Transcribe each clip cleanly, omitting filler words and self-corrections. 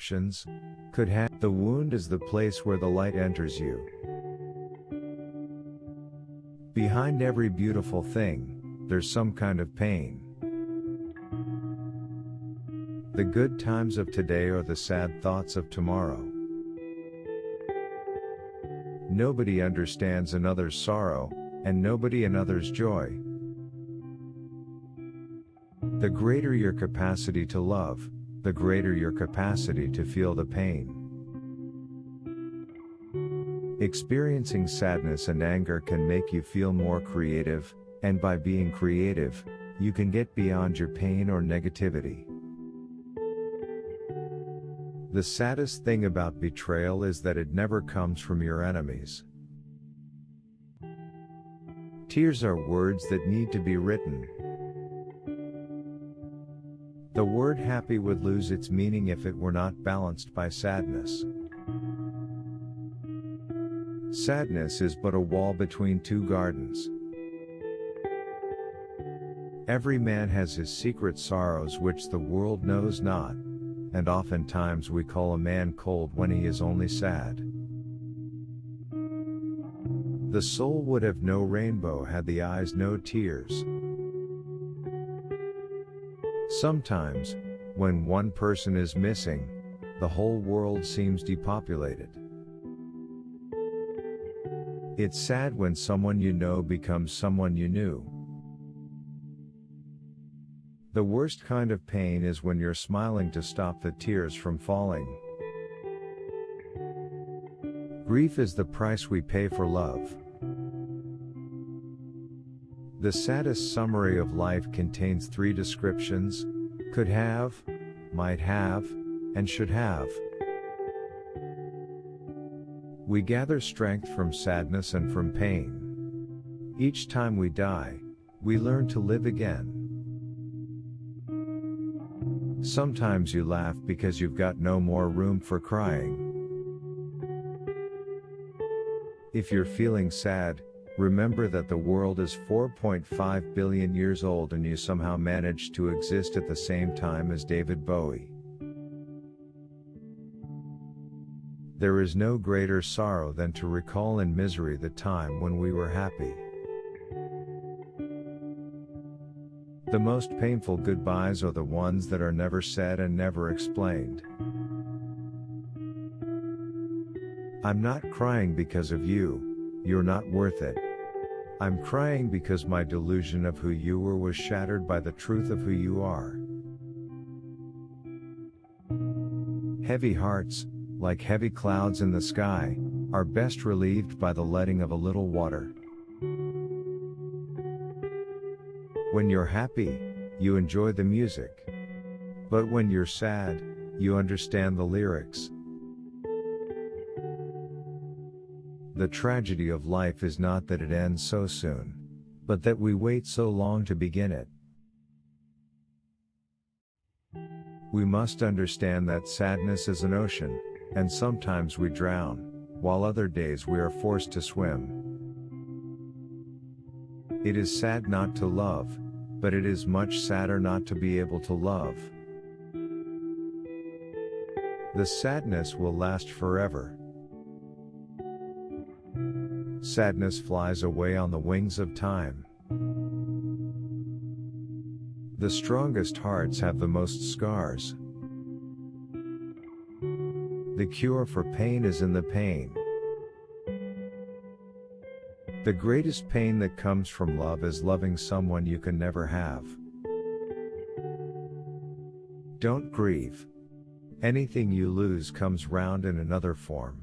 descriptions could have. The wound is the place where the light enters you. Behind every beautiful thing, there's some kind of pain. The good times of today are the sad thoughts of tomorrow. Nobody understands another's sorrow, and nobody another's joy. The greater your capacity to love, the greater your capacity to feel the pain. Experiencing sadness and anger can make you feel more creative, and by being creative, you can get beyond your pain or negativity. The saddest thing about betrayal is that it never comes from your enemies. Tears are words that need to be written. The word happy would lose its meaning if it were not balanced by sadness. Sadness is but a wall between two gardens. Every man has his secret sorrows which the world knows not, and oftentimes we call a man cold when he is only sad. The soul would have no rainbow had the eyes no tears. Sometimes, when one person is missing, the whole world seems depopulated. It's sad when someone you know becomes someone you knew. The worst kind of pain is when you're smiling to stop the tears from falling. Grief is the price we pay for love. The saddest summary of life contains 3 descriptions: could have, might have, and should have. We gather strength from sadness and from pain. Each time we die, we learn to live again. Sometimes you laugh because you've got no more room for crying. If you're feeling sad, remember that the world is 4.5 billion years old and you somehow managed to exist at the same time as David Bowie. There is no greater sorrow than to recall in misery the time when we were happy. The most painful goodbyes are the ones that are never said and never explained. I'm not crying because of you, you're not worth it. I'm crying because my delusion of who you were was shattered by the truth of who you are. Heavy hearts, like heavy clouds in the sky, are best relieved by the letting of a little water. When you're happy, you enjoy the music. But when you're sad, you understand the lyrics. The tragedy of life is not that it ends so soon, but that we wait so long to begin it. We must understand that sadness is an ocean, and sometimes we drown, while other days we are forced to swim. It is sad not to love, but it is much sadder not to be able to love. The sadness will last forever. Sadness flies away on the wings of time. The strongest hearts have the most scars. The cure for pain is in the pain. The greatest pain that comes from love is loving someone you can never have. Don't grieve. Anything you lose comes round in another form.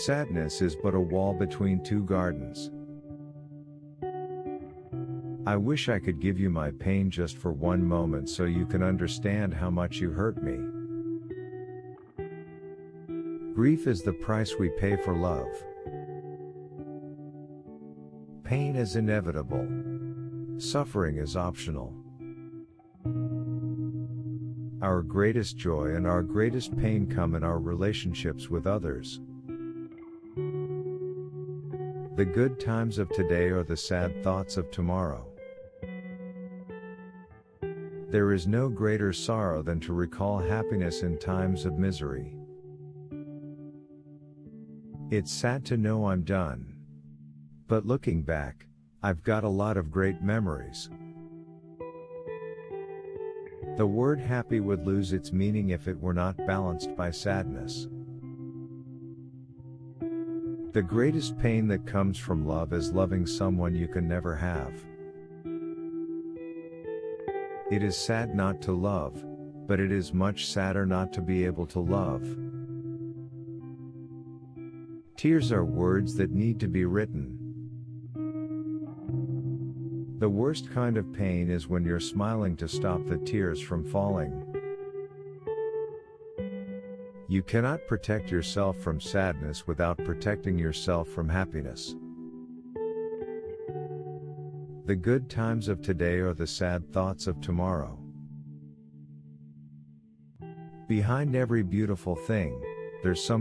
Sadness is but a wall between two gardens. I wish I could give you my pain just for one moment so you can understand how much you hurt me. Grief is the price we pay for love. Pain is inevitable. Suffering is optional. Our greatest joy and our greatest pain come in our relationships with others. The good times of today are the sad thoughts of tomorrow. There is no greater sorrow than to recall happiness in times of misery. It's sad to know I'm done. But looking back, I've got a lot of great memories. The word happy would lose its meaning if it were not balanced by sadness. The greatest pain that comes from love is loving someone you can never have. It is sad not to love, but it is much sadder not to be able to love. Tears are words that need to be written. The worst kind of pain is when you're smiling to stop the tears from falling. You cannot protect yourself from sadness without protecting yourself from happiness. The good times of today are the sad thoughts of tomorrow. Behind every beautiful thing, there's some